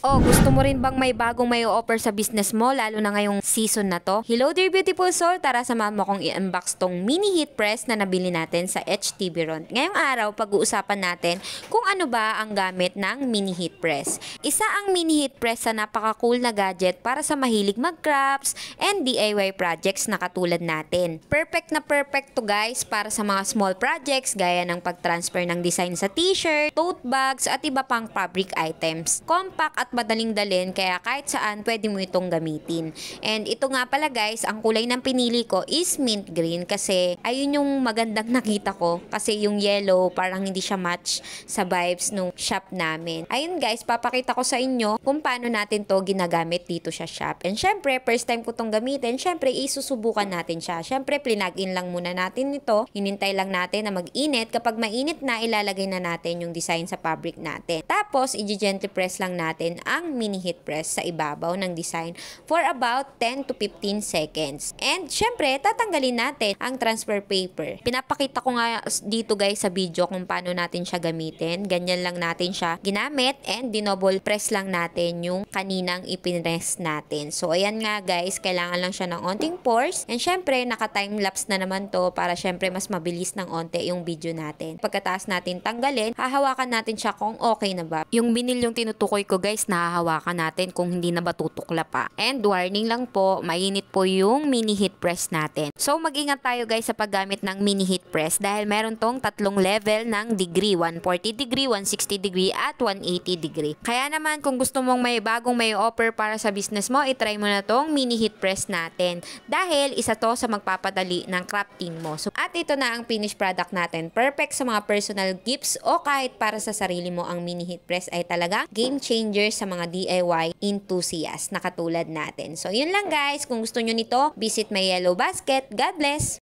Oh, gusto mo rin bang may bagong may offer sa business mo lalo na ngayong season na to? Hello dear beautiful soul, tara samahan mo kong i-unbox tong mini heat press na nabili natin sa HTV Ron. Ngayong araw, pag-uusapan natin kung ano ba ang gamit ng mini heat press. Isa ang mini heat press sa napaka-cool na gadget para sa mahilig mag-crafts and DIY projects na katulad natin. Perfect na perfect to guys para sa mga small projects gaya ng pag-transfer ng design sa t-shirt, tote bags at iba pang fabric items. Compact at madaling dalhin kaya kahit saan pwede mo itong gamitin. And ito nga pala guys, ang kulay ng pinili ko is mint green kasi ayun yung magandang nakita ko kasi yung yellow parang hindi siya match sa vibes nung shop namin. Ayun guys, papakita ko sa inyo kung paano natin to ginagamit dito sa shop. And syempre, first time ko tong gamitin, syempre isusubukan natin siya. Syempre, plinag-in lang muna natin ito. Hinintay lang natin na mag-init. Kapag mainit na, ilalagay na natin yung design sa fabric natin. Tapos, i-gentle press lang natin ang mini heat press sa ibabaw ng design for about 10 to 15 seconds. And syempre, tatanggalin natin ang transfer paper. Pinapakita ko nga dito guys sa video kung paano natin siya gamitin. Ganyan lang natin siya ginamit and dinoble press lang natin yung kaninang ipinress natin. So ayan nga guys, kailangan lang siya ng onting force. And syempre, naka-time-lapse na naman to para syempre mas mabilis ng onte yung video natin. Pagkatapos natin tanggalin, hahawakan natin siya kung okay na ba. Yung binil yung tinutukoy ko guys, nahahawakan natin kung hindi na ba tutukla pa. And warning lang po, mainit po yung mini heat press natin. So mag-ingat tayo guys sa paggamit ng mini heat press dahil meron tong tatlong level ng degree, 140 degree, 160 degree at 180 degree. Kaya naman kung gusto mong may bagong may offer para sa business mo, itry mo na tong mini heat press natin dahil isa to sa magpapadali ng crafting mo. So, at ito na ang finished product natin. Perfect sa mga personal gifts o kahit para sa sarili mo. Ang mini heat press ay talaga game changer sa mga DIY enthusiast na katulad natin. So, yun lang guys. Kung gusto nyo nito, visit my yellow basket. God bless!